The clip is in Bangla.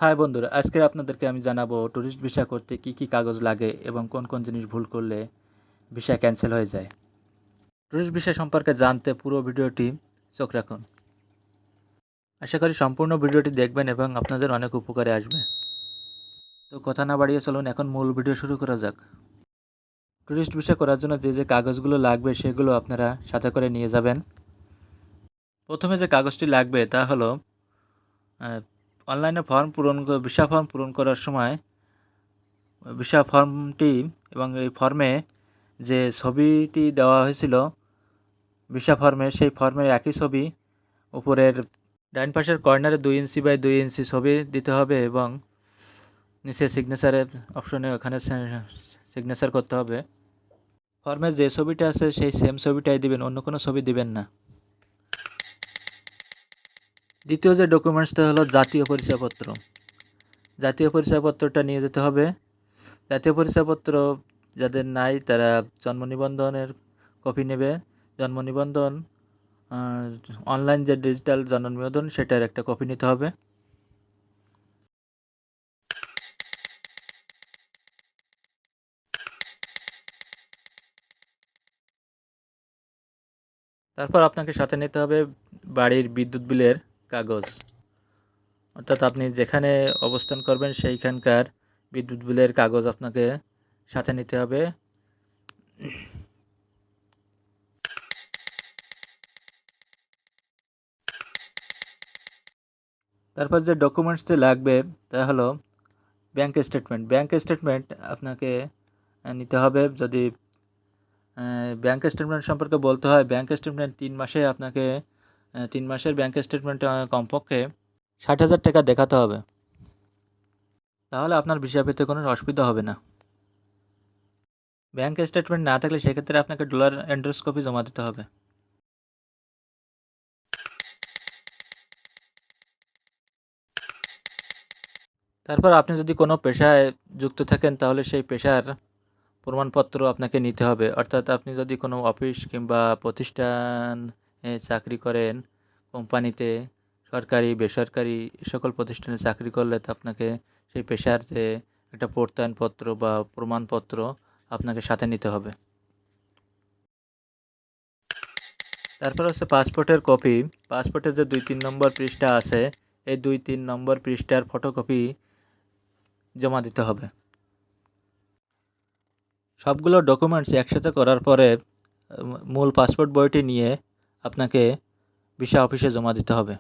হাই বন্ধুরা, আজকে আপনাদেরকে আমি জানাবো ট্যুরিস্ট ভিসা করতে কি কি কাগজ লাগে এবং কোন কোন জিনিস ভুল করলে ভিসা ক্যান্সেল হয়ে যায়। ট্যুরিস্ট ভিসা সম্পর্কে জানতে পুরো ভিডিওটি চোখ রাখুন। আশা করি সম্পূর্ণ ভিডিওটি দেখবেন এবং আপনাদের অনেক উপকারে আসবে। তো কথা না বাড়িয়ে চলুন এখন মূল ভিডিও শুরু করা যাক। ট্যুরিস্ট ভিসা করার জন্য যে যে কাগজগুলো লাগবে সেগুলো আপনারা সাথে করে নিয়ে যাবেন। প্রথমে যে কাগজটি লাগবে তা হলো অনলাইনে ভিসা ফর্ম পূরণ করার সময় ভিসা ফর্মটি এবং এই ফর্মে যে ছবিটি দেওয়া হয়েছিল ভিসা ফর্মে, সেই ফর্মের একই ছবি উপরের ডান পাশের কর্নারে 2 ইঞ্চি বাই 2 ইঞ্চি ছবি দিতে হবে এবং নিচে সিগনেচারের অপশনে ওখানে সিগনেচার করতে হবে। ফর্মে যে ছবিটা আছে সেই সেম ছবিটাই দিবেন, অন্য কোনো ছবি দিবেন না। দ্বিতীয় যে ডকুমেন্টসটা হলো জাতীয় পরিচয়পত্র। জাতীয় পরিচয়পত্রটা নিয়ে যেতে হবে। জাতীয় পরিচয়পত্র যাদের নাই তারা জন্ম নিবন্ধনের কপি নেবে। জন্ম নিবন্ধন অনলাইন যে ডিজিটাল জন্ম নিবন্ধন সেটার একটা কপি নিতে হবে। তারপর আপনাকে সাথে নিতে হবে বাড়ির বিদ্যুৎ বিলের কাগজ, অর্থাৎ আপনি যেখানে অবস্থান করবেন সেইখানকার বিদ্যুৎ বিলের কাগজ আপনাকে সাথে নিতে হবে। তারপর যে ডকুমেন্টসটি লাগবে তা হলো ব্যাংক স্টেটমেন্ট। ব্যাংক স্টেটমেন্ট আপনাকে নিতে হবে। যদি ব্যাংক স্টেটমেন্ট সম্পর্কে বলতে হয়, ব্যাংক স্টেটমেন্ট 3 মাসে আপনাকে 3 মাসের ব্যাংক স্টেটমেন্টে কমপক্ষে 60,000 টাকা দেখাতে হবে। তাহলে আপনার ভিসা পেতে কোনো অসুবিধা হবে না। ব্যাংক স্টেটমেন্ট না থাকলে সেক্ষেত্রে আপনাকে ডলার এন্ডোস্কোপি জমা দিতে হবে। তারপর আপনি যদি কোনো পেশায় যুক্ত থাকেন তাহলে সেই পেশার প্রমাণপত্র আপনাকে নিতে হবে। অর্থাৎ আপনি যদি কোনো অফিস কিংবা প্রতিষ্ঠানে চাকরি করেন, কোম্পানিতে, সরকারি বেসরকারি সকল প্রতিষ্ঠানে চাকরি করলে তো আপনাকে সেই পেশার যে একটা প্রত্যয়নপত্র বা প্রমাণপত্র আপনাকে সাথে নিতে হবে। তারপর হচ্ছে পাসপোর্টের কপি। পাসপোর্টের যে 2-3 নম্বর পৃষ্ঠা আছে, এই 2-3 নম্বর পৃষ্ঠার ফটোকপি জমা দিতে হবে। সবগুলো ডকুমেন্টস একসাথে করার পরে মূল পাসপোর্ট বইটি নিয়ে আপনাকে ভিসা অফিসে জমা দিতে হবে।